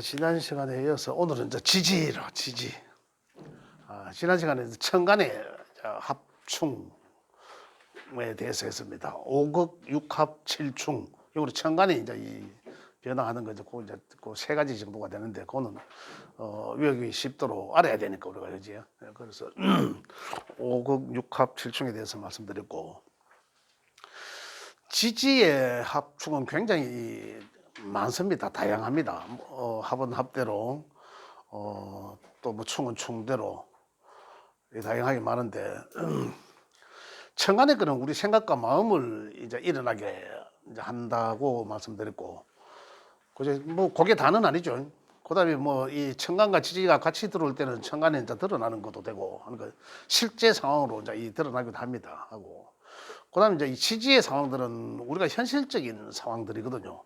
지난 시간에 이어서 오늘은 이제 지지로 지지. 지난 시간에 천간의 합충에 대해서 했습니다. 5극 6합 7충. 이거로 천간이 이제 이 변화하는 거죠. 그 이제 그3 가지 정도가 되는데 그거는 외우기 쉽도록 알아야 되니까 우리가 그지. 그래서 5극 6합 7충에 대해서 말씀드렸고, 지지의 합충은 굉장히 많습니다. 다양합니다. 합은 합대로, 또 뭐 충은 충대로 다양하게 많은데, 천간의 거는 우리 생각과 마음을 이제 일어나게 이제 한다고 말씀드렸고, 그제 뭐 그게 다는 아니죠. 그다음에 뭐 이 천간과 지지가 같이 들어올 때는 천간에 이제 드러나는 것도 되고, 그러니까 실제 상황으로 이제 이 드러나기도 합니다. 하고, 그다음에 이제 이 지지의 상황들은 우리가 현실적인 상황들이거든요.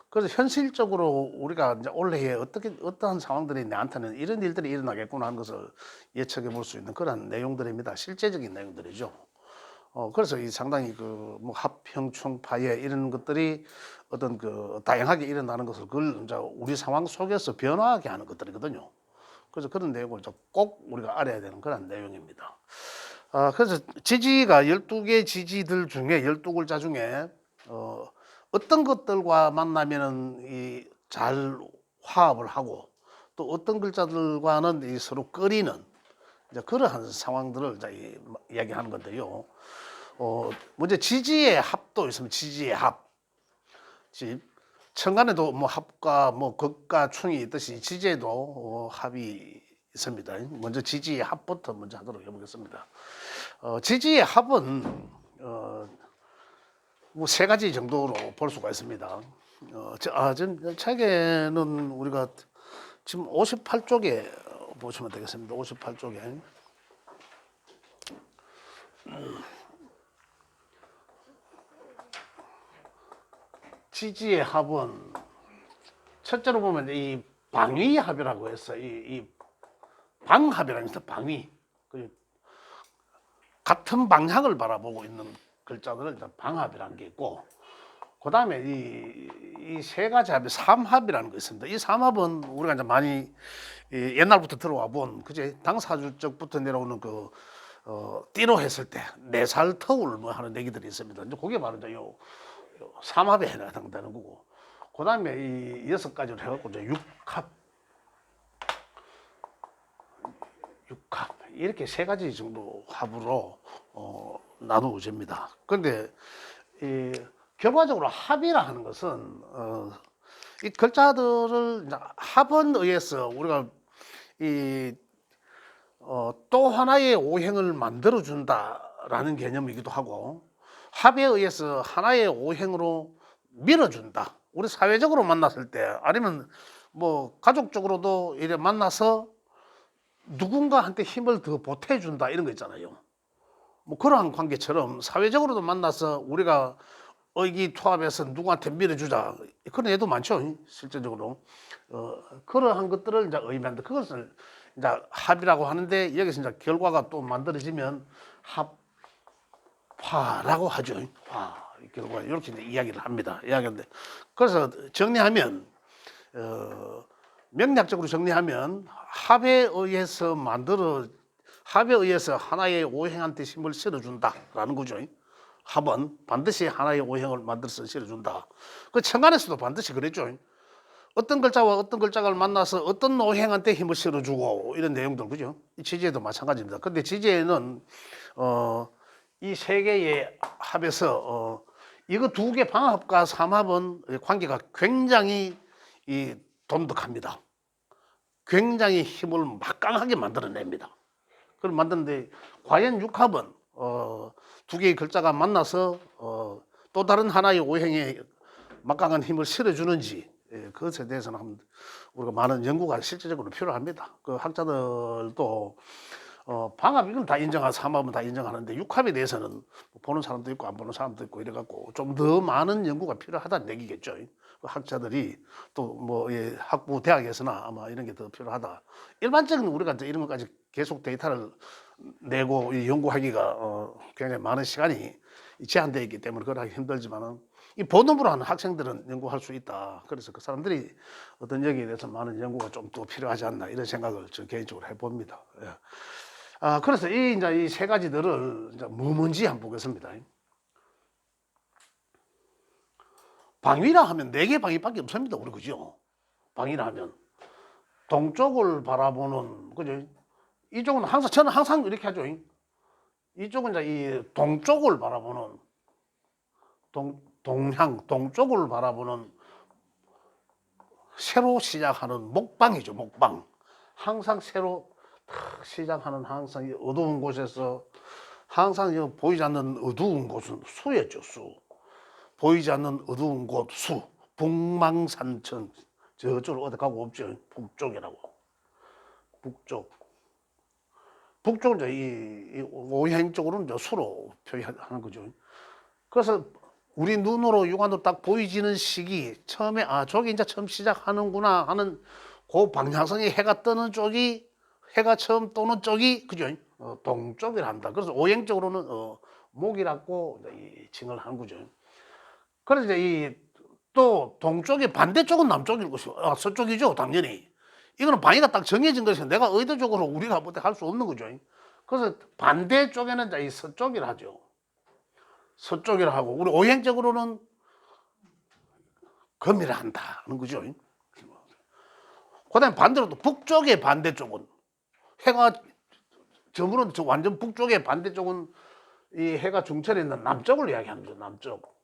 그래서 현실적으로 우리가 이제 올해에 어떠한 상황들이 나한테는 이런 일들이 일어나겠구나 하는 것을 예측해 볼 수 있는 그런 내용들입니다. 실제적인 내용들이죠. 그래서 이 상당히 그 뭐 합형충 파해 이런 것들이 어떤 그 다양하게 일어나는 것을 그걸 이제 우리 상황 속에서 변화하게 하는 것들이거든요. 그래서 그런 내용을 꼭 우리가 알아야 되는 그런 내용입니다. 그래서 지지가 12개 지지들 중에 12글자 중에 어떤 것들과 만나면은 잘 화합을 하고, 또 어떤 글자들과는 서로 꺼리는 이제 그러한 상황들을 이제 이야기하는 건데요. 먼저 지지의 합도 있으면 지지의 합. 천간에도 뭐 합과 뭐 극과 충이 있듯이 지지에도 합이 있습니다. 먼저 지지의 합부터 먼저 하도록 해보겠습니다. 지지의 합은 뭐 3가지 정도로 볼 수가 있습니다. 지금 책에는 우리가 지금 58쪽에 보시면 되겠습니다. 58쪽에. 지지의 합은 첫째로 보면 이 방위합이라고 해서 이 방합이라는 게 방위. 같은 방향을 바라보고 있는 글자들을 방합이라는 게 있고, 그 다음에 이 3가지 합이 삼합이라는 게 있습니다. 이 삼합은 우리가 이제 많이 옛날부터 들어와 본, 그제 당사주적부터 내려오는 그, 띠로 했을 때, 4살 터울 뭐 하는 얘기들이 있습니다. 이제 그게 바로 이제 요 삼합에 해당되는 거고, 그 다음에 이 6가지로 해갖고 이제 육합. 이렇게 3가지 정도 합으로, 나누어집니다. 그런데, 결과적으로 합이라 하는 것은, 이 글자들을 합은 의해서 우리가 또 하나의 오행을 만들어준다라는 개념이기도 하고, 합에 의해서 하나의 오행으로 밀어준다. 우리 사회적으로 만났을 때, 아니면 뭐 가족적으로도 이래 만나서 누군가한테 힘을 더 보태준다 이런 거 있잖아요. 뭐 그러한 관계처럼 사회적으로도 만나서 우리가 의기투합해서 누구한테 밀어주자, 그런 애도 많죠. 실제적으로 그러한 것들을 이제 의미한다. 그것을 이제 합이라고 하는데, 여기서 이제 결과가 또 만들어지면 합화라고 하죠. 결과 이렇게 이제 이야기를 합니다. 이야기하는데, 그래서 정리하면 명략적으로 정리하면 합에 의해서 하나의 오행한테 힘을 실어준다라는 거죠. 합은 반드시 하나의 오행을 만들어서 실어준다. 그 천간에서도 반드시 그랬죠. 어떤 글자와 어떤 글자를 만나서 어떤 오행한테 힘을 실어주고 이런 내용들, 그죠? 이 지지에도 마찬가지입니다. 근데 지지에는 이 3개의 합에서 이거 2개 방합과 삼합은 관계가 굉장히 돈독합니다. 굉장히 힘을 막강하게 만들어냅니다. 그걸 만드는데, 과연 육합은 2개의 글자가 만나서 또 다른 하나의 오행에 막강한 힘을 실어주는지, 그것에 대해서는 우리가 많은 연구가 실제적으로 필요합니다. 그 학자들도 방합 이건 다 인정하고 삼합은 다 인정하는데, 육합에 대해서는 보는 사람도 있고 안 보는 사람도 있고 이래갖고 좀 더 많은 연구가 필요하다는 얘기겠죠. 그 학자들이 또 뭐 학부 대학에서나 아마 이런 게 더 필요하다. 일반적인 우리가 이제 이런 것까지 계속 데이터를 내고 이 연구하기가 굉장히 많은 시간이 제한되어 있기 때문에 그걸 하기 힘들지만은 이 본업으로 하는 학생들은 연구할 수 있다. 그래서 그 사람들이 어떤 여기에 대해서 많은 연구가 좀 더 필요하지 않나 이런 생각을 저 개인적으로 해봅니다. 예. 그래서 이제 이 세 가지들을 이제 뭔지 한번 보겠습니다. 방위라 하면 네 개 방위밖에 없습니다. 우리 그죠? 방위라 하면 동쪽을 바라보는 그죠? 이쪽은 항상 저는 항상 이렇게 하죠. 이쪽은 이제 이 동쪽을 바라보는 동향 동쪽을 바라보는 새로 시작하는 목방이죠. 목방. 항상 새로 시작하는 항상 이 어두운 곳에서 항상 보이지 않는 어두운 곳은 수였죠. 수. 보이지 않는 어두운 곳 수. 북망산천 저쪽으로 어디 가고 없죠. 북쪽이라고. 북쪽. 북쪽은 이 오행 쪽으로는 수로 표현하는 거죠. 그래서 우리 눈으로 육안으로 딱 보이지는 시기 처음에 저기 이제 처음 시작하는구나 하는 그 방향성이 해가 뜨는 쪽이 해가 처음 뜨는 쪽이 그죠? 동쪽이라 한다. 그래서 오행적으로는 목이라고 칭을 하는 거죠. 그래서 이제 또 동쪽의 반대쪽은 남쪽일 것이고 서쪽이죠 당연히. 이거는 방위가 딱 정해진 것이서 내가 의도적으로 우리가 뭐 할 수 없는 거죠. 그래서 반대쪽에는 이제 이 서쪽이라 하죠. 서쪽이라 하고 우리 오행적으로는 금이라 한다는 거죠. 그다음에 반대로 또 북쪽의 반대쪽은 해가 저물은 완전 북쪽의 반대쪽은 이 해가 중천에 있는 남쪽을 이야기하는 거죠. 남쪽.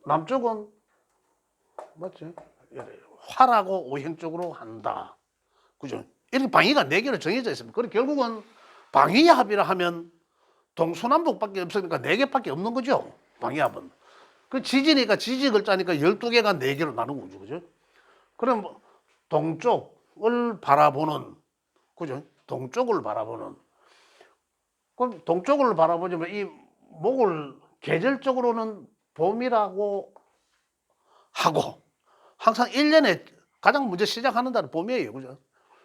남쪽은 맞지? 화라고 오행적으로 한다. 그죠? 이렇게 방위가 네 개로 정해져 있습니다. 그리고 결국은 방위합이라 하면 동서남북밖에 없으니까 네 개밖에 없는 거죠. 방위합은. 그 지지니까 지지 글자니까 12개가 네 개로 나누는 거죠. 그죠? 그럼 동쪽을 바라보는 그죠? 동쪽을 바라보는 그럼 동쪽을 바라보자면 이 목을 계절적으로는 봄이라고 하고 항상 1년에 가장 먼저 시작하는 달은 봄이에요. 그죠?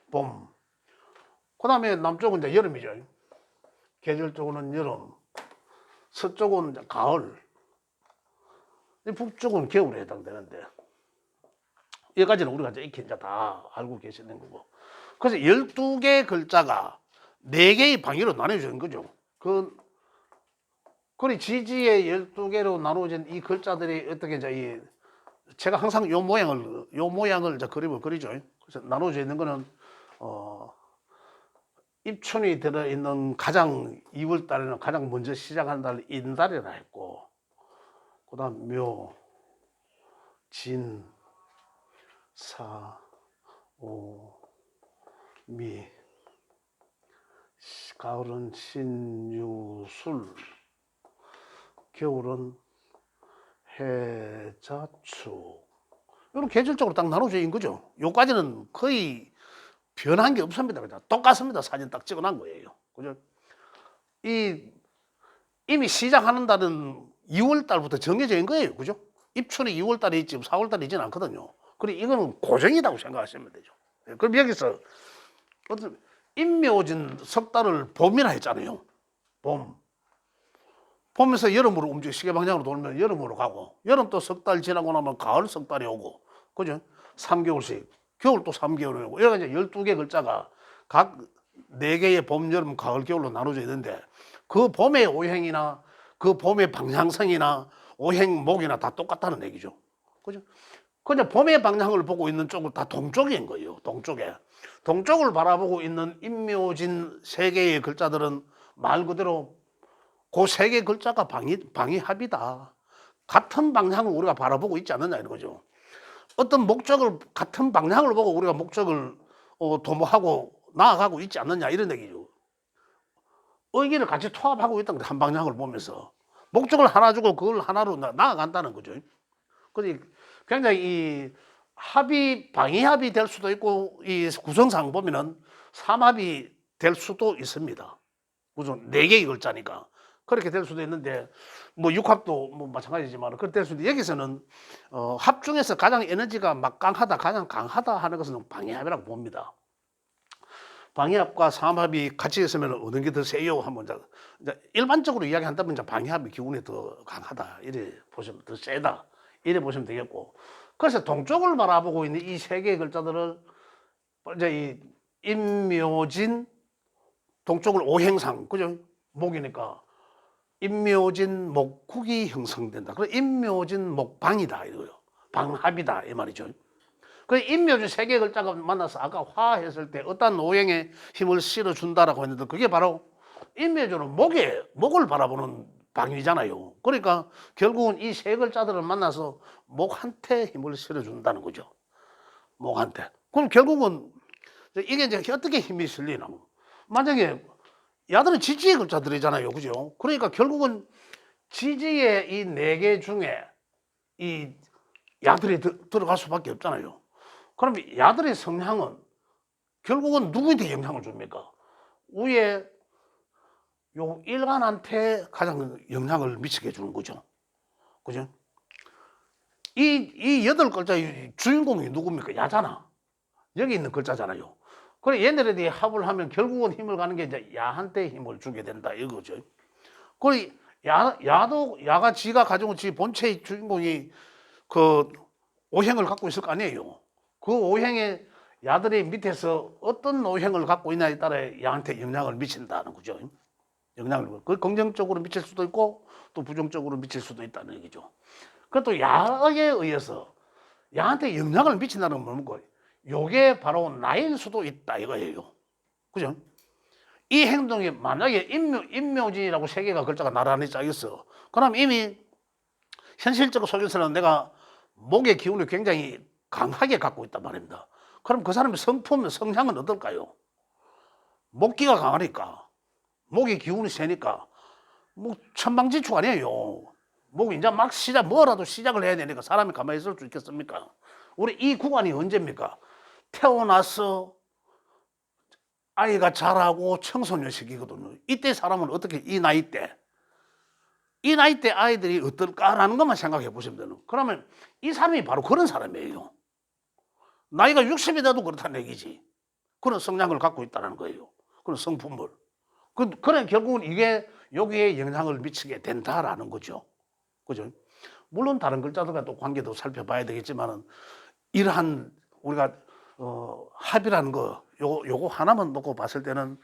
봄. 그 다음에 남쪽은 이제 여름이죠. 계절적으로는 여름. 서쪽은 이제 가을. 북쪽은 겨울에 해당되는데. 여기까지는 우리가 이제 익히 이제 다 알고 계시는 거고. 그래서 12개 글자가 4개의 방위로 나눠지는 거죠. 그리 지지의 12개로 나눠진 이 글자들이 어떻게 이제 제가 항상 요 모양을 이제 그림을 그리죠. 그래서 나눠져 있는 거는 입춘이 들어있는 가장 2월 달에는 가장 먼저 시작하는 달 인달이라 했고, 그다음 묘, 진, 사, 오, 미, 가을은 신유술, 겨울은 해자축. 이런 계절적으로 딱 나눠져 있는 거죠. 요까지는 거의 변한 게 없습니다. 그냥 똑같습니다. 사진 딱 찍어놓은 거예요. 그죠? 이미 시작하는 달은 2월 달부터 정해져 있는 거예요. 그죠? 입춘이 2월 달에 있지 4월 달에 있지는 않거든요. 그리고 이거는 고정이라고 생각하시면 되죠. 그럼 여기서 어떤 임묘진 석 달을 봄이라 했잖아요. 봄. 봄에서 여름으로 움직여 시계 방향으로 돌면 여름으로 가고 여름 또 석 달 지나고 나면 가을 석 달이 오고 그죠? 3개월씩 겨울 또 3개월이 오고 이렇게 이제 12개 글자가 각 4개의 봄, 여름, 가을, 겨울로 나눠져 있는데 그 봄의 오행이나 그 봄의 방향성이나 오행목이나 다 똑같다는 얘기죠. 그죠? 그냥 봄의 방향을 보고 있는 쪽은 다 동쪽인 거예요. 동쪽에. 동쪽을 바라보고 있는 임묘진 3개의 글자들은 말 그대로 그 3개 글자가 방위합이다. 같은 방향을 우리가 바라보고 있지 않느냐 이런 거죠. 어떤 목적을 같은 방향을 보고 우리가 목적을 도모하고 나아가고 있지 않느냐 이런 얘기죠. 의기를 같이 통합하고 있다는 거죠. 한 방향을 보면서 목적을 하나 주고 그걸 하나로 나아간다는 거죠. 그래서 굉장히 이 합이 방위합이 될 수도 있고 이 구성상 보면은 삼합이 될 수도 있습니다. 무슨 4개의 글자니까. 그렇게 될 수도 있는데 뭐 육합도 뭐 마찬가지지만 그렇게 될 수도 있는데 여기서는 합 중에서 가장 에너지가 막강하다 가장 강하다 하는 것은 방위합이라고 봅니다. 방해합과 삼합이 같이 있으면 어느 게 더 세요? 한번 이제 일반적으로 이야기한다면 이제 방해합의 기운이 더 강하다. 이래 보시면 더 세다. 이래 보시면 되겠고. 그래서 동쪽을 바라보고 있는 이 세 개의 글자들을 이제 이 임묘진 동쪽을 오행상 그죠? 목이니까 임묘진 목국이 형성된다. 그래 임묘진 목방이다 이거요. 방합이다 이 말이죠. 그 임묘진 세 개의 글자가 만나서 아까 화했을 때 어떤 오행에 힘을 실어준다라고 했는데 그게 바로 임묘진은 목을 바라보는 방위잖아요. 그러니까 결국은 이 세 글자들을 만나서 목한테 힘을 실어준다는 거죠. 목한테. 그럼 결국은 이게 이제 어떻게 힘이 실리나? 만약에 야들은 지지의 글자들이잖아요. 그죠? 그러니까 결국은 지지의 이 네 개 중에 이 야들이 들어갈 수밖에 없잖아요. 그럼 야들의 성향은 결국은 누구한테 영향을 줍니까? 위에 요 일간한테 가장 영향을 미치게 해주는 거죠. 그죠? 이 여덟 글자의 주인공이 누굽니까? 야잖아. 여기 있는 글자잖아요. 그래 얘네들이 합을 하면 결국은 힘을 가는 게 이제 야한테 힘을 주게 된다 이거죠. 그래 야가 지가 가지고 지 본체의 주인공이 그 오행을 갖고 있을 거 아니에요. 그 오행에 야들이 밑에서 어떤 오행을 갖고 있냐에 따라 야한테 영향을 미친다는 거죠. 영향을 그 긍정적으로 미칠 수도 있고 또 부정적으로 미칠 수도 있다는 얘기죠. 그것도 야에 의해서 야한테 영향을 미친다는 건 뭐고? 요게 바로 나일 수도 있다 이거예요. 그죠? 이 행동이 만약에 임묘진이라고 세 개가 글자가 나란히 짜 있어. 그럼 이미 현실적 속에서는 내가 목의 기운을 굉장히 강하게 갖고 있단 말입니다. 그럼 그 사람의 성품, 성향은 어떨까요? 목기가 강하니까, 목의 기운이 세니까, 뭐 천방지축 아니에요. 목이 이제 막 뭐라도 시작을 해야 되니까 사람이 가만히 있을 수 있겠습니까? 우리 이 구간이 언제입니까? 태어나서 아이가 자라고 청소년 시기거든요. 이때 사람은 어떻게 이 나이 때 아이들이 어떨까라는 것만 생각해 보시면 되는. 그러면 이 사람이 바로 그런 사람이에요. 나이가 60이 돼도 그렇다는 얘기지. 그런 성향을 갖고 있다는 거예요. 그런 성품을. 그래 결국은 이게 여기에 영향을 미치게 된다라는 거죠. 그죠? 물론 다른 글자들과 또 관계도 살펴봐야 되겠지만은 이러한 우리가 합이라는 거 요거 하나만 놓고 봤을 때는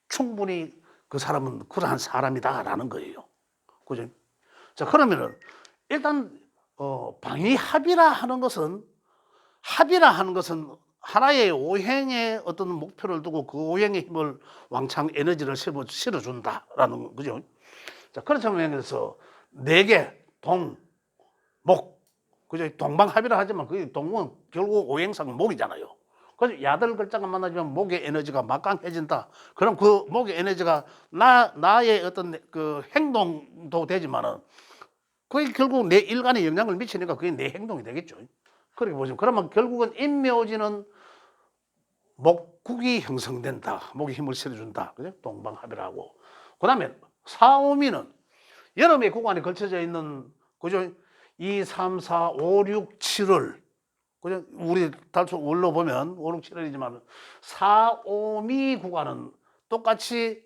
충분히 그 사람은 그러한 사람이다라는 거예요. 그죠? 자 그러면은 일단 방위합이라 하는 것은 하나의 오행의 어떤 목표를 두고 그 오행의 힘을 왕창 에너지를 실어준다라는 거죠. 자 그런 측면에서 네 개 목 그죠? 동방합이라 하지만 그 동은 결국 오행상 목이잖아요. 그래서 야들 글자가 만나지면 목의 에너지가 막강해진다. 그럼 그 목의 에너지가 나의 어떤 그 행동도 되지만은 그게 결국 내 일간에 영향을 미치니까 그게 내 행동이 되겠죠. 그렇게 보시면 그러면 결국은 임묘지는 목국이 형성된다. 목에 힘을 실어준다. 그죠? 동방합이라고. 그다음에 사오미는 여름의 구간에 걸쳐져 있는 그죠? 2, 3, 4, 5, 6, 7월 그죠? 우리 달초 월로 보면 5, 6, 7월이지만 4, 5미 구간은 똑같이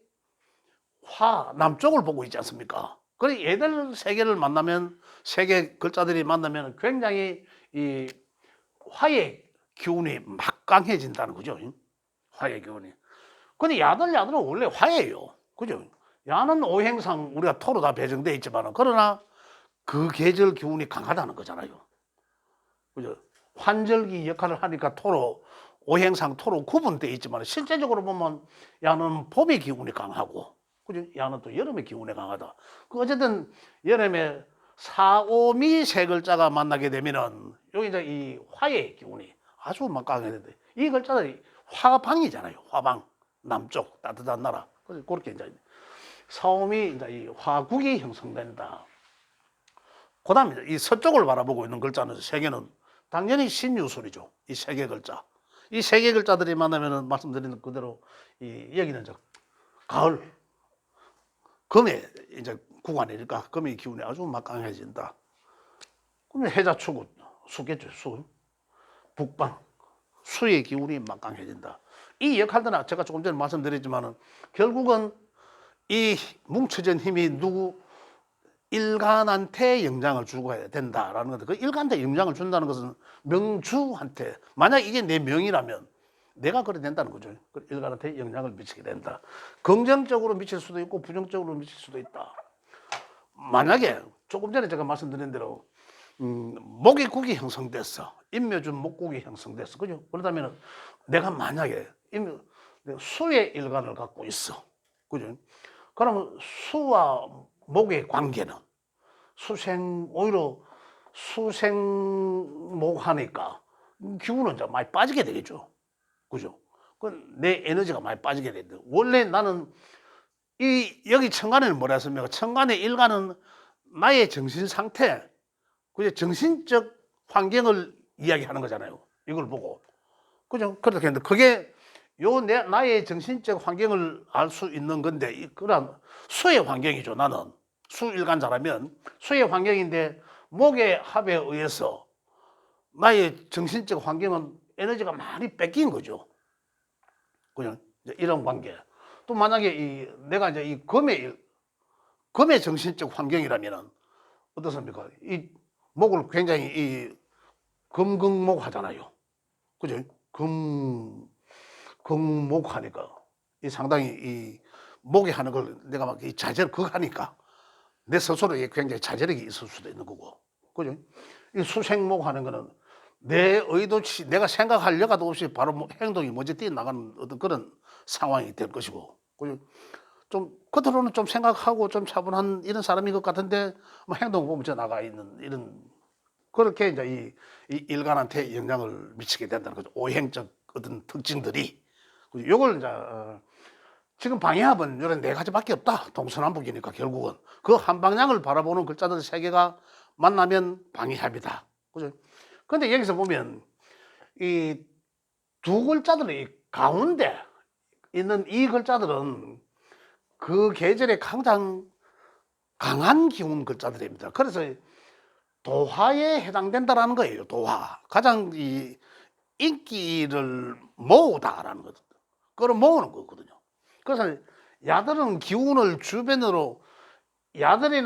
화 남쪽을 보고 있지 않습니까? 그래 얘들 세 개를 만나면 세 개 글자들이 만나면 굉장히 이 화의 기운이 막강해진다는 거죠. 화의 기운이. 근데 야들은 원래 화예요. 그죠? 야는 오행상 우리가 토로 다 배정돼 있지만 그러나 그 계절 기운이 강하다는 거잖아요. 그죠? 환절기 역할을 하니까 오행상 토로 구분돼 있지만 실제적으로 보면 야는 봄의 기운이 강하고 그죠? 야는 또 여름의 기운이 강하다. 어쨌든 여름에 사오미 세 글자가 만나게 되면은 여기 이제 이 화의 기운이 아주 막강해는데 이 글자들이 화방이잖아요. 화방 남쪽 따뜻한 나라. 그래서 그렇게 이제 사오미 이제 이 화국이 형성된다. 그다음에 이 서쪽을 바라보고 있는 글자는 세 개는 당연히 신유술이죠. 이 세 개 글자. 이 세 개 글자들이 만나면은 말씀드리는 그대로 여기는 이제 가을 금의 이제 구간이니까 금의 기운이 아주 막강해진다. 그러면 해자축은 수겠죠. 수. 북방 수의 기운이 막강해진다. 이 역할들은 제가 조금 전에 말씀드렸지만은 결국은 이 뭉쳐진 힘이 누구 일간한테 영향을 주고 해야 된다라는 건데, 그 일간한테 영향을 준다는 것은 명주한테, 만약 이게 내 명이라면 내가 그래 된다는 거죠. 일간한테 영향을 미치게 된다. 긍정적으로 미칠 수도 있고 부정적으로 미칠 수도 있다. 만약에 조금 전에 제가 말씀드린 대로 목이국이 형성됐어. 임묘준 목국이 형성됐어. 그죠? 그렇다면 내가 만약에 수의 일간을 갖고 있어. 그죠? 그러면 수와 목의 관계는 오히려 수생목하니까 기운은 좀 많이 빠지게 되겠죠. 그죠? 내 에너지가 많이 빠지게 되는데, 원래 나는 여기 천간에는 뭐라 했습니까? 천간의 일간은 나의 정신 상태, 그죠? 정신적 환경을 이야기하는 거잖아요. 이걸 보고. 그죠? 그렇게 했는데, 그게 나의 정신적 환경을 알 수 있는 건데, 그런 수의 환경이죠. 나는 수일간자라면 수의 환경인데, 목의 합에 의해서 나의 정신적 환경은 에너지가 많이 뺏긴 거죠. 그냥 이런 관계. 또 만약에 내가 이제 이 금의 정신적 환경이라면은 어떻습니까? 이 목을 굉장히 금극목 하잖아요. 그죠? 금목 하니까 상당히 목에 하는 걸 내가 막 자제를 하니까 내 스스로에 굉장히 자제력이 있을 수도 있는 거고. 그죠? 이 수생목 하는 거는 내 의도치, 내가 생각할 여가도 없이 바로 행동이 먼저 뛰어나가는 어떤 그런 상황이 될 것이고. 그죠? 좀 겉으로는 좀 생각하고 좀 차분한 이런 사람인 것 같은데, 뭐 행동 보면 저 나가 있는 이런, 그렇게 이제 이 일간한테 영향을 미치게 된다는 거죠. 오행적 어떤 특징들이. 요걸 이제 지금 방해합은 이런 네 가지밖에 없다. 동서남북이니까 결국은 그 한 방향을 바라보는 글자들 세 개가 만나면 방해합이다. 그죠? 근데 여기서 보면 이 두 글자들이 가운데 있는 이 글자들은 그 계절에 가장 강한 기운 글자들입니다. 그래서 도화에 해당된다라는 거예요. 도화. 가장 이 인기를 모으다라는 거죠. 끌어모으는 거거든요. 그래서 야들은 기운을 주변으로, 야들은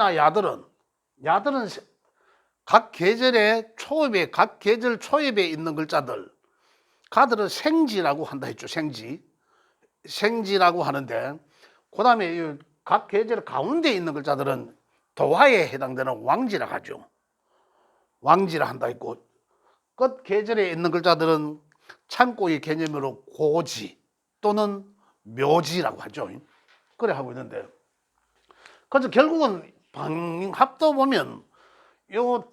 각 계절의 초입에, 각 계절 초입에 있는 글자들, 가들은 생지라고 한다 했죠. 생지라고 하는데, 그 다음에 각 계절 가운데 있는 글자들은 도화에 해당되는 왕지라 하죠. 왕지라 한다 했고, 끝 계절에 있는 글자들은 창고의 개념으로 고지 또는 묘지라고 하죠. 그래 하고 있는데, 그래서 결국은 방합도 보면 요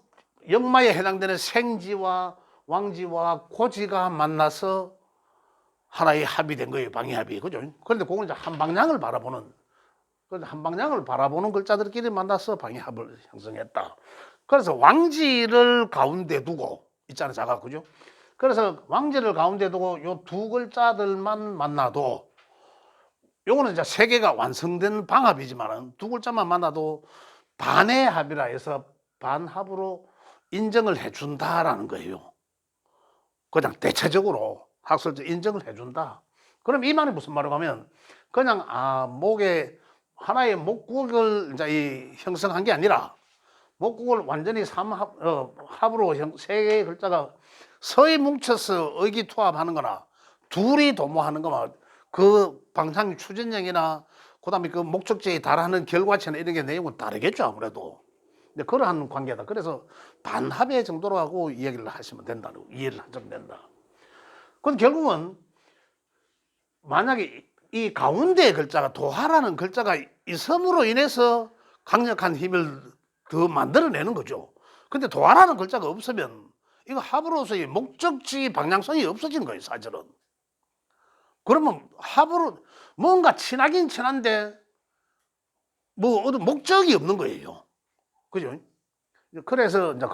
역마에 해당되는 생지와 왕지와 고지가 만나서 하나의 합이 된 거예요. 방해합이. 그죠? 그런데 그건 이제 한 방향을 바라보는 글자들끼리 만나서 방해합을 형성했다. 그래서 왕지를 가운데 두고 있잖아요. 자가. 그죠? 그래서 왕지를 가운데 두고 요 두 글자들만 만나도, 요거는 이제 세 개가 완성된 방합이지만 두 글자만 만나도 반의 합이라 해서 반합으로 인정을 해준다라는 거예요. 그냥 대체적으로 학설적 인정을 해준다. 그럼 이 말이 무슨 말이냐고 하면, 그냥 목에 하나의 목국을 이제 형성한 게 아니라, 목국을 완전히 합으로 세 개의 글자가 서에 뭉쳐서 의기투합하는 거나 둘이 도모하는 거나, 그 방향 추진력이나 그다음에 그 목적지에 달하는 결과체나 이런 게 내용은 다르겠죠. 아무래도. 근데 그러한 관계다. 그래서 반합의 정도로 하고 이야기를 하시면 된다는, 이해를 하시면 된다. 그건 결국은 만약에 이 가운데 글자가 도하라는 글자가 있음으로 인해서 강력한 힘을 더 만들어내는 거죠. 근데 도하라는 글자가 없으면 이거 합으로서의 목적지 방향성이 없어지는 거예요, 사실은. 그러면 합으로 뭔가 친하긴 친한데 뭐 어떤 목적이 없는 거예요. 그죠? 그래서 이제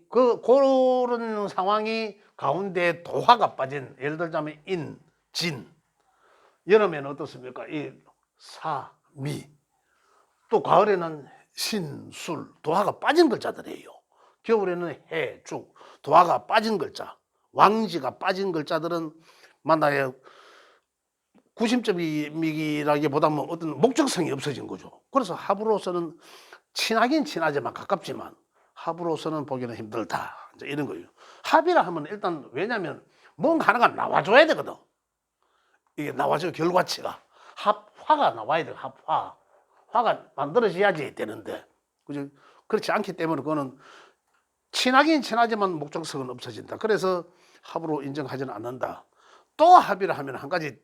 그런 상황이 가운데 도화가 빠진, 예를 들자면 인, 진, 여름에는 어떻습니까? 사, 미, 또 가을에는 신, 술, 도화가 빠진 글자들이에요. 겨울에는 해, 죽, 도화가 빠진 글자, 왕지가 빠진 글자들은 만나야 구심점이라기보다는 어떤 목적성이 없어진 거죠. 그래서 합으로서는 친하긴 친하지만 가깝지만 합으로서는 보기는 힘들다. 이제 이런 거예요. 합이라 하면 일단 왜냐하면 뭔가 하나가 나와줘야 되거든. 이게 나와줘 결과치가 합화가 나와야 돼. 합화 화가 만들어져야지 되는데 그죠? 그렇지 않기 때문에 그거는 친하긴 친하지만 목적성은 없어진다. 그래서 합으로 인정하지는 않는다. 또 합이라 하면 한 가지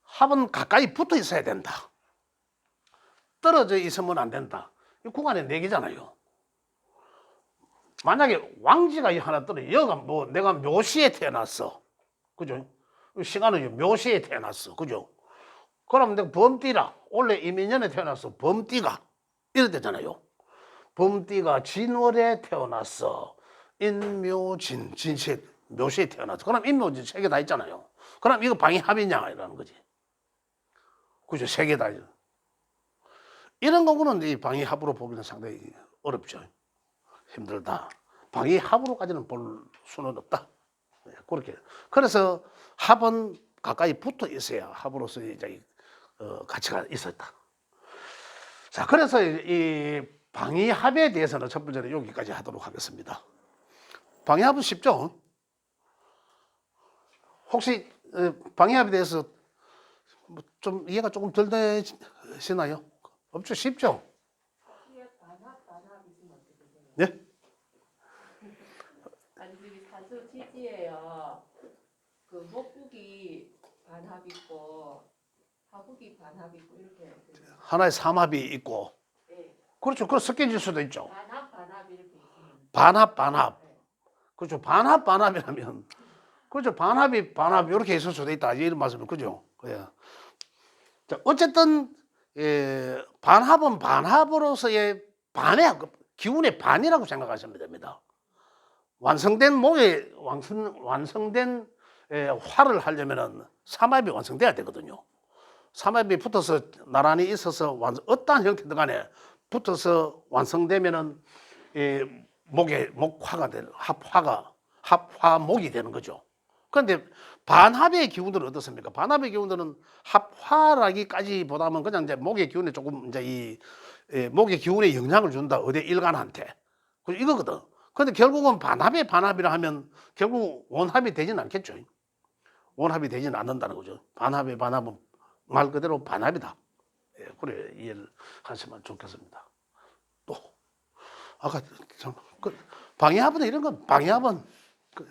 합은 가까이 붙어 있어야 된다. 떨어져 있으면 안 된다. 이 구간의 네 개잖아요. 만약에 왕지가 하나 떨어져, 여가 뭐 내가 묘시에 태어났어. 그죠? 시간은 묘시에 태어났어. 그죠? 그럼 내가 범띠라. 원래 이민년에 태어났어. 범띠가. 이럴 때잖아요. 범띠가 진월에 태어났어. 인묘진, 진시에, 묘시에 태어났어. 그럼 인묘진 세 개 다 있잖아요. 그럼 이거 방위합이냐? 이라는 거지. 그죠? 세 개 다. 이런 거는 이 방위합으로 보기는 상당히 어렵죠. 힘들다. 방위합으로까지는 볼 수는 없다. 그렇게. 그래서 합은 가까이 붙어 있어야 합으로서 이제 가치가 있었다. 자, 그래서 이 방위합에 대해서는 첫 번째는 여기까지 하도록 하겠습니다. 방위합은 쉽죠? 혹시 방위합에 대해서 좀 이해가 조금 덜 되시나요? 없죠? 쉽죠? 네? 아니 지금 사주 지지예요. 그 목국이 반합 있고 하국이 반합 있고 이렇게. 하나의 삼합이 있고. 네. 그렇죠. 그거 섞여질 수도 있죠. 반합 이렇게 있으면. 반합. 네. 그렇죠. 반합이라면. 그렇죠. 반합 이렇게 있을 수도 있다. 이런 말씀은 그죠. 예. 자, 어쨌든 반합은 반합으로서의 반의 기운의 반이라고 생각하시면 됩니다. 완성된 목에 완성된 화를 하려면은 삼합이 완성돼야 되거든요. 삼합이 붙어서 나란히 있어서 어떠한 형태든 간에 붙어서 완성되면은 목화가 되는 합화목이 되는 거죠. 그런데 반합의 기운들은 어떻습니까? 반합의 기운들은 합화라기까지보다는 그냥 이제 목의 기운에 조금 이제 이 목의 기운에 영향을 준다. 어디 일간한테. 이거거든. 근데 결국은 반합이라 하면 결국 원합이 되지는 않겠죠. 원합이 되지는 않는다는 거죠. 반합은 말 그대로 반합이다. 예, 그래 이해를 하시면 좋겠습니다. 또 아까 방해합은 이런 건 방해합은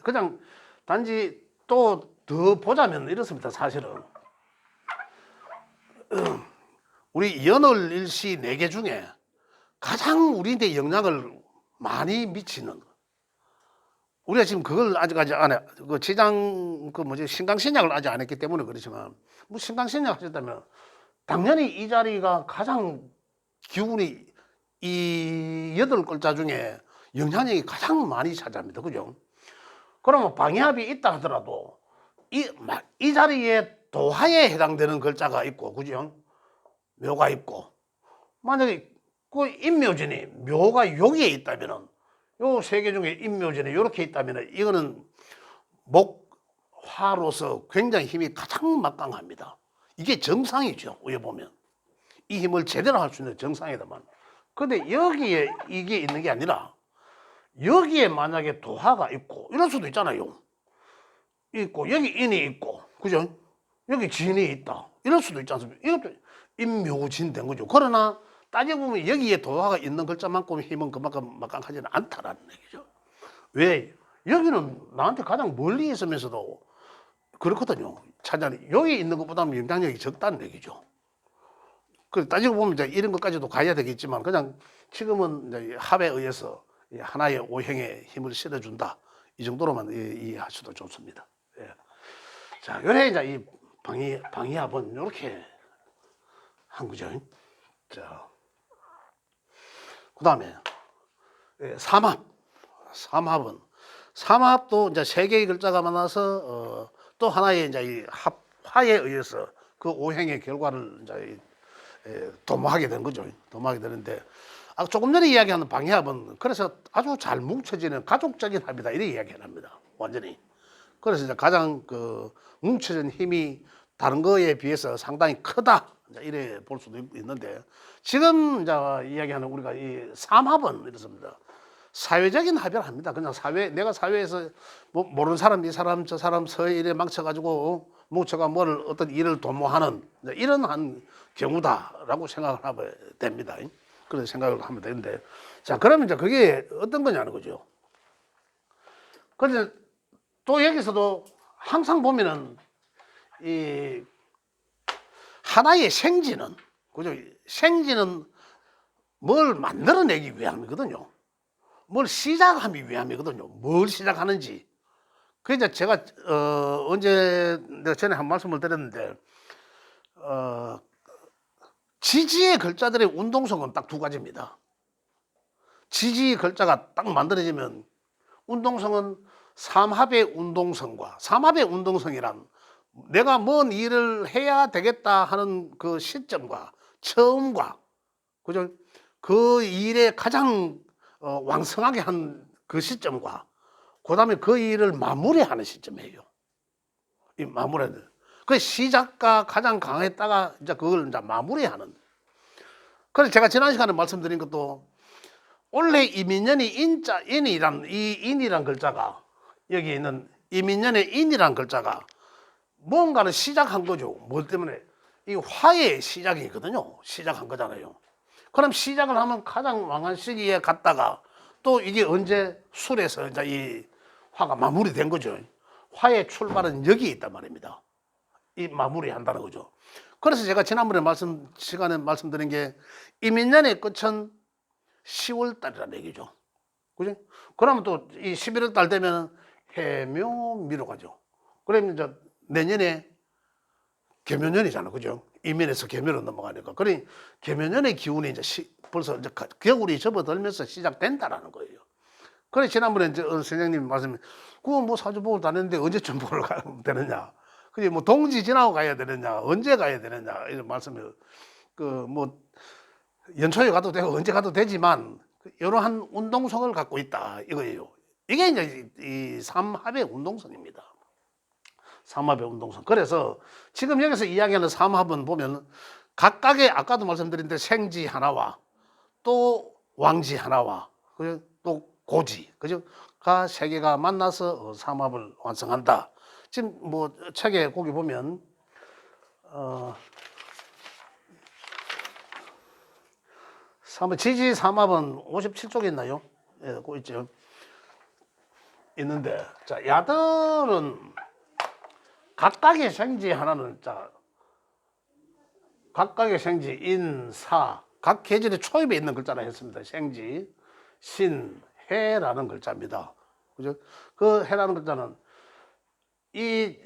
그냥 단지 또 더 보자면 이렇습니다. 사실은 우리 연월 일시 4개 중에 가장 우리한테 영향을 많이 미치는 우리가 지금 그걸 아직까지 안 해. 그 지장 신강신약을 아직 안 했기 때문에 그렇지만 뭐 신강신약 하셨다면 당연히 이 자리가 가장 기운이 이 8글자 중에 영향력이 가장 많이 차지합니다. 그죠? 그러면 방해합이 있다 하더라도 이 자리에 도하에 해당되는 글자가 있고, 그죠? 묘가 있고, 만약에 그 인묘진이 묘가 여기에 있다면은 요 3개 중에 인묘진이 이렇게 있다면은 이거는 목화로서 굉장히 힘이 가장 막강합니다. 이게 정상이죠. 위에 보면 이 힘을 제대로 할 수 있는 정상이다만, 근데 여기에 이게 있는 게 아니라 여기에 만약에 도화가 있고 이럴 수도 있잖아요. 있고 여기 인이 있고, 그죠? 여기 진이 있다. 이럴 수도 있지 않습니까? 이것도 인묘진 된 거죠. 그러나 따지고 보면 여기에 도화가 있는 글자만큼 힘은 그만큼 막강하지는 않다라는 얘기죠. 왜? 여기는 나한테 가장 멀리 있으면서도 그렇거든요. 차라리 여기 있는 것보다는 영향력이 적다는 얘기죠. 그 따지고 보면 이제 이런 것까지도 가야 되겠지만 그냥 지금은 이제 합에 의해서 하나의 오행에 힘을 실어준다. 이 정도로만 이해할 수도 좋습니다. 예. 자, 요래 이제 이 방위합은 이렇게 한 거죠. 자, 그 다음에 삼합도 이제 3개의 글자가 많아서 또 하나의 이제 이 합화에 의해서 그 오행의 결과를 이제 도모하게 된 거죠. 도모하게 되는데 조금 전에 이야기하는 방해합은 그래서 아주 잘 뭉쳐지는 가족적인 합이다 이렇게 이야기를 합니다. 완전히 그래서 이제 가장 그 뭉쳐진 힘이 다른 거에 비해서 상당히 크다. 이제 이래 볼 수도 있는데 지금 이제 이야기하는 우리가 이 삼합은 이렇습니다. 사회적인 합의를 합니다. 그냥 내가 사회에서 뭐 모르는 사람, 이 사람, 저 사람 서해 일에 망쳐가지고 뭉쳐가 뭘 어떤 일을 도모하는 이런 한 경우다라고 생각을 하면 됩니다. 그런 생각을 하면 되는데 자, 그러면 이제 그게 어떤 거냐는 거죠. 그런데 또 여기서도 항상 보면은 이 하나의 생지는 그죠? 생지는 뭘 만들어내기 위함이거든요. 뭘 시작하기 위함이거든요. 뭘 시작하는지. 그래서 제가 언제 내가 전에 한 말씀을 드렸는데 지지의 글자들의 운동성은 딱 두 가지입니다. 지지 글자가 딱 만들어지면 운동성은 삼합의 운동성과 삼합의 운동성이란 내가 뭔 일을 해야 되겠다 하는 그 시점과 처음과 그죠? 그 일에 가장 왕성하게 한 그 시점과 그다음에 그 일을 마무리하는 시점이에요. 이 마무리는 그 시작과 가장 강했다가 이제 그걸 이제 마무리하는. 그래서 제가 지난 시간에 말씀드린 것도 원래 이민년이 인이란 글자가 여기 있는 이민년의 인이란 글자가 뭔가를 시작한 거죠. 뭐 때문에 이 화의 시작이거든요. 시작한 거잖아요. 그럼 시작을 하면 가장 왕한 시기에 갔다가 또 이게 언제 술에서 이제 이 화가 마무리된 거죠. 화의 출발은 여기 있단 말입니다. 이 마무리한다는 거죠. 그래서 제가 지난번에 시간에 말씀드린 게 이민년의 끝은 10월 달이라는 얘기죠. 그죠? 그러면 또 이 11월 달 되면 해묘미로 가죠. 그러면 이제 내년에 개묘년이잖아. 그죠? 이민에서 개묘로 넘어가니까. 그러니 개묘년의 기운이 이제 벌써 이제 겨울이 접어들면서 시작된다라는 거예요. 그래 지난번에 이제 선생님이 말씀해, 그거 뭐 사주복을 다녔는데 언제쯤 보러 가면 되느냐? 그게 뭐 동지 지나고 가야 되느냐? 언제 가야 되느냐? 이런 말씀을 그 뭐 연초에 가도 되고 언제 가도 되지만 이러한 운동성을 갖고 있다 이거예요. 이게 이제 이 삼합의 운동성입니다. 삼합의 운동성. 그래서 지금 여기서 이야기하는 삼합은 보면 각각의 아까도 말씀드린 생지 하나와 또 왕지 하나와 또 고지, 그죠? 가 세 개가 만나서 삼합을 완성한다. 지금 뭐 책에 거기 보면 지지 삼합은 57쪽에 있나요? 예, 그 있죠. 있는데 자 야들은 각각의 생지 하나는 자 각각의 생지 인사 각 계절의 초입에 있는 글자라 했습니다. 생지 신 해라는 글자입니다. 그죠? 그 해라는 글자는 이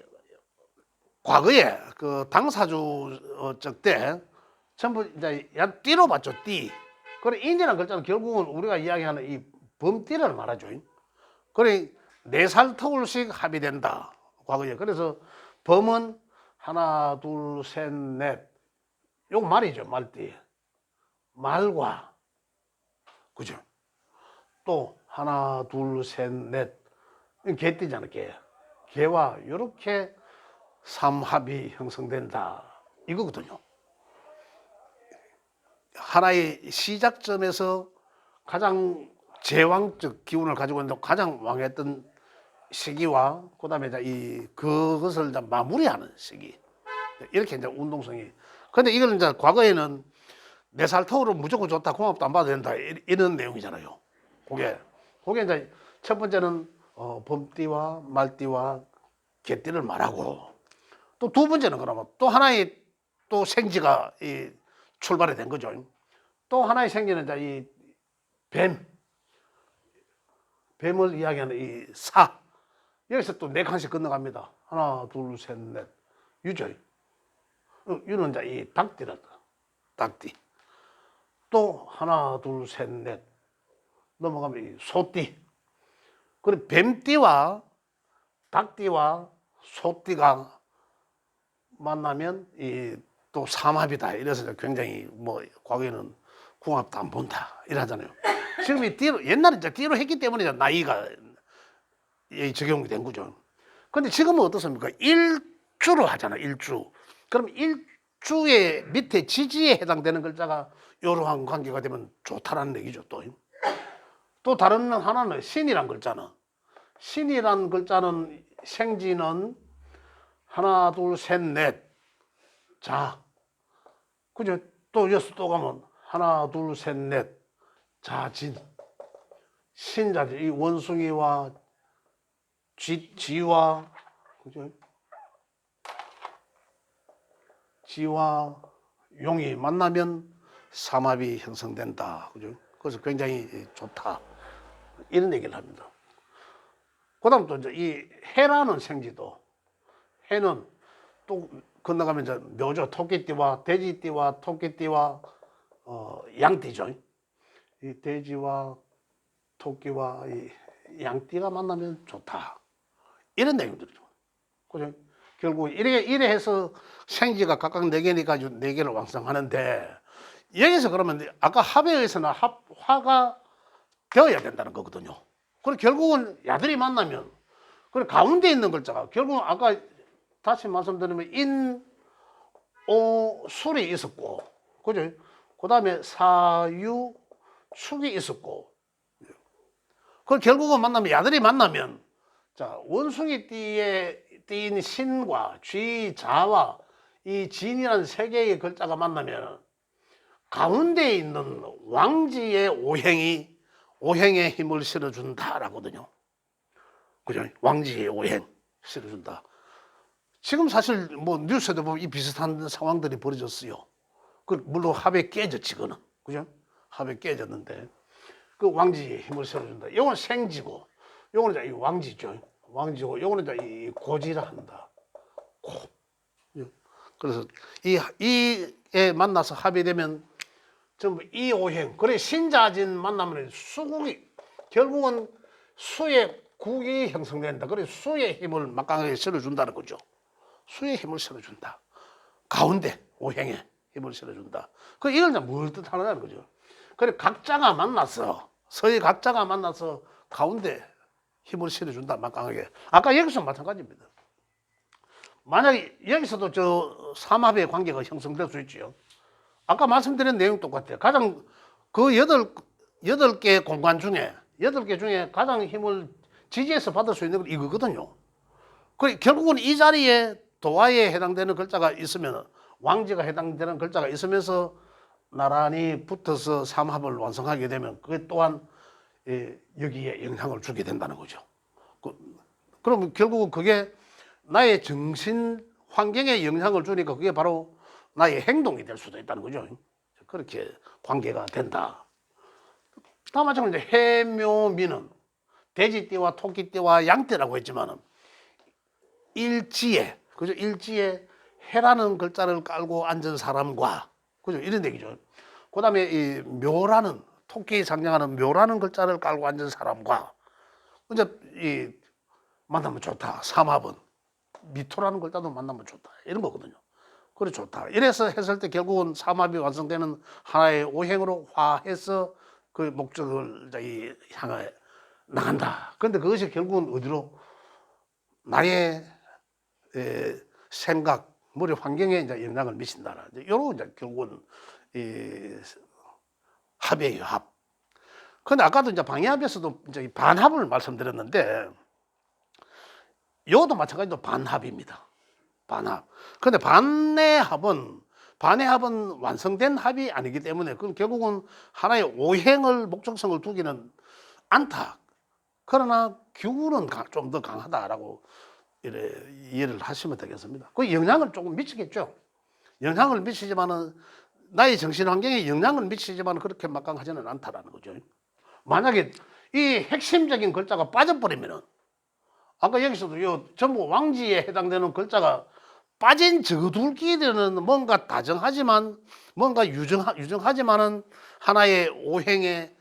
과거에 그 당사주 때 전부 이제 띠로 봤죠. 띠. 그래 인이라는 글자는 결국은 우리가 이야기하는 이 범띠를 말하죠. 그래 4살 터울씩 합의된다. 과거에. 그래서 범은 하나, 둘, 셋, 넷. 요거 말이죠. 말띠. 말과 그죠? 또 하나, 둘, 셋, 넷. 개띠잖아, 개. 개와 이렇게 삼합이 형성된다. 이거거든요. 하나의 시작점에서 가장 제왕적 기운을 가지고 있는 가장 왕했던 시기와 그다음에 이제 그것을 이제 마무리하는 시기. 이렇게 이제 운동성이. 근데 이걸 이제 과거에는 4살 터울은 무조건 좋다. 공업도 안 받아도 된다. 이런 내용이잖아요. 그게 이제 첫 번째는 범띠와 말띠와 개띠를 말하고 또 두 번째는 그러면 또 하나의 또 생지가 출발이 된 거죠. 또 하나의 생지는 이제 뱀을 이야기하는 이 사. 여기서 또 4칸씩 건너갑니다. 하나, 둘, 셋, 넷. 유죠. 유는 이제 이 닭띠다. 닭띠. 또 하나, 둘, 셋, 넷. 넘어가면 이 소띠. 그리고 뱀띠와 닭띠와 소띠가 만나면 또 삼합이다. 이래서 굉장히 뭐 과거에는 궁합도 안 본다. 이러잖아요. 지금 옛날에 이제 띠로 했기 때문에 나이가 적용이 된 거죠. 근데 지금은 어떻습니까? 일주로 하잖아, 일주. 그럼 일주의 밑에 지지에 해당되는 글자가 이러한 관계가 되면 좋다라는 얘기죠, 또. 또 다른 하나는 신이란 글자는. 신이란 글자는 생지는 하나, 둘, 셋, 넷. 자. 그죠? 또 여섯 또 가면 하나, 둘, 셋, 넷. 자진. 신자지. 이 원숭이와 지와, 그죠? 지와 용이 만나면 삼합이 형성된다. 그죠? 그래서 굉장히 좋다. 이런 얘기를 합니다. 그 다음 또 이제 이 해라는 생지도, 해는 또 건너가면 이제 묘죠. 토끼띠와 돼지띠와 토끼띠와 양띠죠. 이 돼지와 토끼와 이 양띠가 만나면 좋다. 이런 내용들이죠. 그죠? 결국 이래 해서 생지가 각각 4개니까 4개를 완성하는데, 여기서 그러면 아까 합에 의해서는 화가 되어야 된다는 거거든요. 그리고 결국은 야들이 만나면, 그리고 가운데 있는 글자가 결국은 아까 다시 말씀드리면 인, 오, 술이 있었고, 그죠? 그 다음에 사유, 축이 있었고, 그 결국은 만나면 야들이 만나면, 자, 원숭이 띠인 신과 쥐, 자와 이 진이라는 3개의 글자가 만나면 가운데 있는 왕지의 오행에 힘을 실어준다라거든요. 그죠? 왕지의 오행 실어준다. 지금 사실 뭐 뉴스에도 보면 이 비슷한 상황들이 벌어졌어요. 물론 합에 깨졌지, 그거는. 그죠? 합에 깨졌는데, 그 왕지의 힘을 실어준다. 이건 생지고, 요거는 이제 이 왕지죠. 왕지고, 요거는 이제 이 고지라 한다. 고. 그래서 이에 만나서 합의되면 전부 이 오행. 그래, 신자진 만나면 수국이, 결국은 수의 국이 형성된다. 그래, 수의 힘을 막강하게 실어준다는 거죠. 수의 힘을 실어준다. 가운데 오행에 힘을 실어준다. 그 이걸 이제 뭘 뜻하느냐는 거죠. 그래, 각자가 만나서, 서의 각자가 만나서 가운데 힘을 실어준다, 막강하게. 아까 여기서 마찬가지입니다. 만약에 여기서도 저 삼합의 관계가 형성될 수 있죠. 아까 말씀드린 내용 똑같아요. 가장 그 여덟 개 공간 중에, 8개 중에 가장 힘을 지지해서 받을 수 있는 건 이거거든요. 그 결국은 이 자리에 도화에 해당되는 글자가 있으면, 왕지가 해당되는 글자가 있으면서 나란히 붙어서 삼합을 완성하게 되면 그게 또한 여기에 영향을 주게 된다는 거죠. 그러면 결국은 그게 나의 정신 환경에 영향을 주니까 그게 바로 나의 행동이 될 수도 있다는 거죠. 그렇게 관계가 된다. 다음 마찬가지로 해묘미는 돼지띠와 토끼띠와 양띠라고 했지만은 일지에, 그죠? 일지에 해라는 글자를 깔고 앉은 사람과, 그죠? 이런 얘기죠. 그 다음에 이 묘라는, 토끼 상징하는 묘라는 글자를 깔고 앉은 사람과, 이제 이 만나면 좋다. 삼합은 미토라는 글자도 만나면 좋다. 이런 거거든요. 그래, 좋다. 이래서 했을 때 결국은 삼합이 완성되는 하나의 오행으로 화해서 그 목적을 향해 나간다. 그런데 그것이 결국은 어디로? 나의 생각, 머리 환경에 이제 영향을 미친다. 이런 이제 결국은 합이에요, 합. 근데 아까도 이제 방해합에서도 이제 반합을 말씀드렸는데, 이것도 마찬가지로 반합입니다. 반합. 근데 반해합은 완성된 합이 아니기 때문에 그건 결국은 하나의 오행을 목적성을 두기는 않다. 그러나 규는 좀 더 강하다라고 이해를 하시면 되겠습니다. 그 영향을 조금 미치겠죠. 영향을 미치지만은 나의 정신 환경에 영향을 미치지만 그렇게 막강하지는 않다라는 거죠. 만약에 이 핵심적인 글자가 빠져버리면은, 아까 여기서도 요 전부 왕지에 해당되는 글자가 빠진 저둘끼리는 뭔가 다정하지만, 뭔가 유정하지만은 하나의 오행의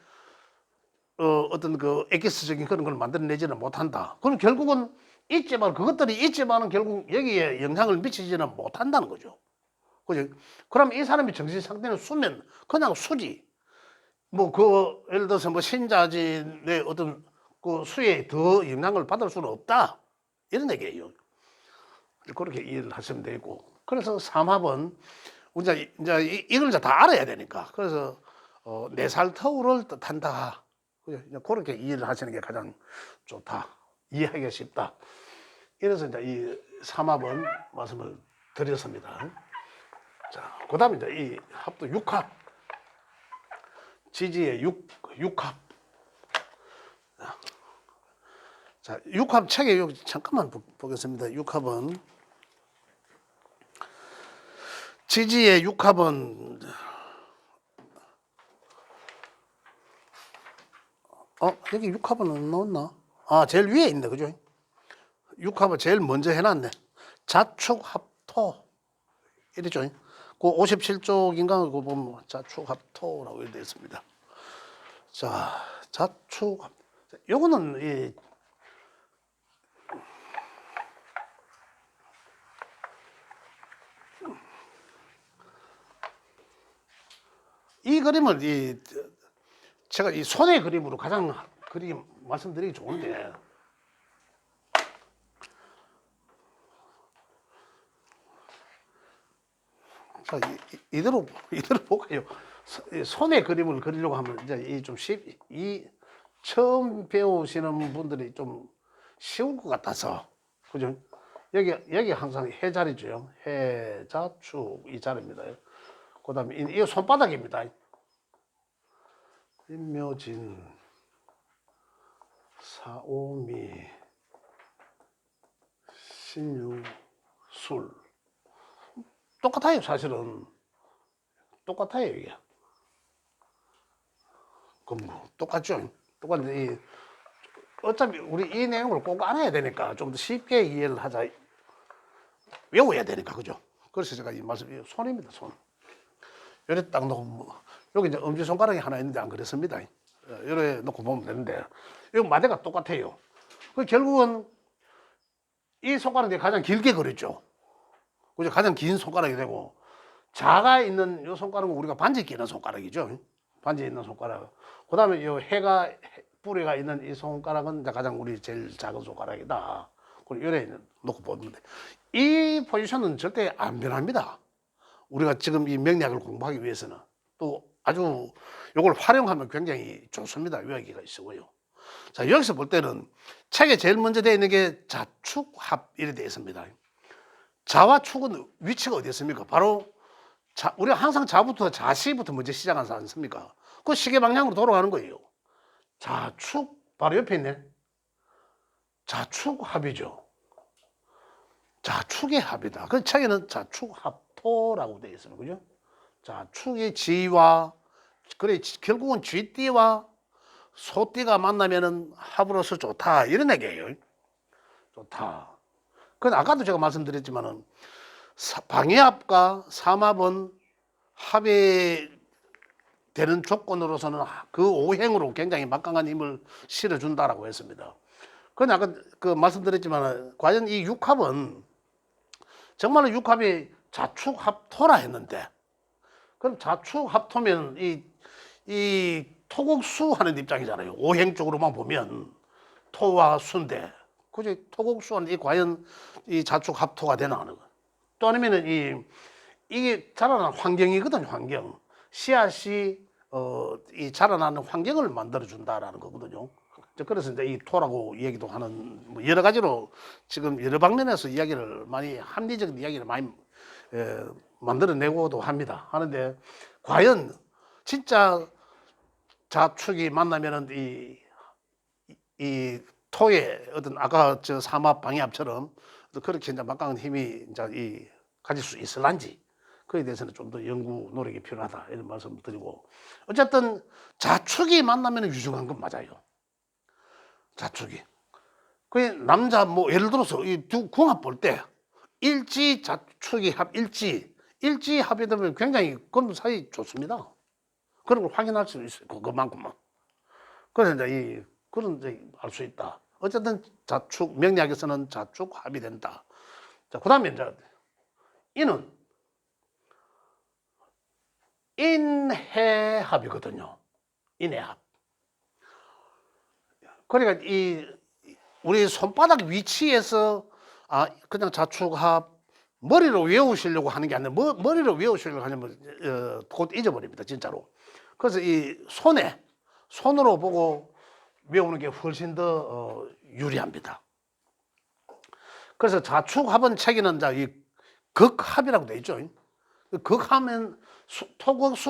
어떤 그 엑기스적인 그런 걸 만들어내지는 못한다. 그럼 결국은 있지만, 그것들이 있지만은 결국 여기에 영향을 미치지는 못한다는 거죠. 그죠? 그럼 이 사람의 정신 상태는 수면, 그냥 수지. 뭐 예를 들어서 뭐 신자진의 어떤 그 수에 더 영향을 받을 수는 없다. 이런 얘기예요. 그렇게 이해를 하시면 되고. 그래서 삼합은 이제 이걸 이제 다 알아야 되니까. 그래서 네 살 터울을 뜻한다. 그죠? 그렇게 이해를 하시는 게 가장 좋다. 이해하기가 쉽다. 이래서 이제 이 삼합은 말씀을 드렸습니다. 자, 그다음에 이제 이 합도 육합. 지지의 육합. 자, 육합 책에 여기 잠깐만 보겠습니다. 육합은 지지의 육합은 여기 육합은 넣었나? 제일 위에 있네, 그죠? 육합은 제일 먼저 해놨네. 자축합토 이랬죠. 그 57쪽인가 그거 보면 자축합토라고 이렇게 되어 있습니다. 자, 자축합. 요거는 이 그림을 제가 이 손의 그림으로 가장 그림 말씀드리기 좋은데 자, 이대로 볼까요? 손의 그림을 그리려고 하면 이제 처음 배우시는 분들이 좀 쉬울 것 같아서 그죠? 여기 항상 해 자리죠. 해, 자, 축 이 자리입니다. 그다음에 이 손바닥입니다. 임묘진, 사오미, 신유술 똑같아요. 사실은 똑같아요. 이게 똑같죠. 똑같은데 어차피 우리 이 내용을 꼭 알아야 되니까 좀 더 쉽게 이해를 하자. 외워야 되니까 그죠. 그래서 제가 이 말씀 손입니다. 손. 요래 딱 놓고 여기 이제 엄지 손가락이 하나 있는데 안 그랬습니다. 요래 놓고 보면 되는데 여기 마대가 똑같아요. 그 결국은 이 손가락이 가장 길게 그렸죠. 그죠? 가장 긴 손가락이 되고 자가 있는 이 손가락은 우리가 반지 끼는 손가락이죠. 반지에 있는 손가락. 그다음에 이 해가 뿌리가 있는 이 손가락은 가장 우리 제일 작은 손가락이다. 그리고 요래 놓고 보면 돼. 이 포지션은 절대 안 변합니다. 우리가 지금 이 명리학을 공부하기 위해서는 또 아주 이걸 활용하면 굉장히 좋습니다. 외우기가 있어요. 자, 여기서 볼 때는 책에 제일 먼저 되어 있는 게 자축합 이렇게 되어 있습니다. 자와 축은 위치가 어디 있습니까? 바로 우리가 항상 자부터 자시부터 먼저 시작하지 않습니까? 그 시계 방향으로 돌아가는 거예요. 자축 바로 옆에 있네. 자축합이죠. 자축의 합이다. 그 책에는 자축합토라고 되어 있어요. 그죠? 자축의 지와 그래 결국은 쥐띠와 소띠가 만나면은 합으로서 좋다 이런 얘기예요. 좋다. 그 아까도 제가 말씀드렸지만은 방해합과 삼합은 합이 되는 조건으로서는 그 오행으로 굉장히 막강한 힘을 실어준다라고 했습니다. 그런데 아까 그 말씀드렸지만 과연 이 육합은 정말로 육합이 자축합토라 했는데 그럼 자축합토면 이 토국수 하는 입장이잖아요. 오행 쪽으로만 보면 토와 수인데 그죠? 토국수는 이 과연 이 자축합토가 되나 하는 거. 또 아니면은 이게 자라나는 환경이거든요. 환경. 씨앗이 이 자라나는 환경을 만들어 준다라는 거거든요. 그래서 이제 이 토라고 얘기도 하는 뭐 여러 가지로 지금 여러 방면에서 이야기를 많이 합리적인 이야기를 많이 만들어내고도 합니다. 하는데 과연 진짜 자축이 만나면은 이 토의 어떤 아까 저 삼합 방해합처럼 그렇게 이제 막강한 힘이 이제 가질 수 있을란지 그에 대해서는 좀 더 연구 노력이 필요하다 이런 말씀을 드리고 어쨌든 자축이 만나면 유중한 건 맞아요. 자축이. 그 남자 뭐 예를 들어서 이 두 궁합 볼 때 일지 자축이 합 일지 합이 되면 굉장히 그 사이 좋습니다. 그런 걸 확인할 수 있어요. 그것만큼만. 그래서 이제 그런 이제 알 수 있다. 어쨌든 자축 명리학에서는 자축 합이 된다. 자, 그다음에 이제 이는 인해합이거든요. 인해합. 그러니까 우리 손바닥 위치에서 그냥 자축합 머리로 외우시려고 하는 게 아니라 머리로 외우시려고 하면 곧 잊어버립니다 진짜로. 그래서 이 손으로 보고 외우는 게 훨씬 더 유리합니다. 그래서 자축합은 책에는 이 극합이라고 돼 있죠. 극하면 토극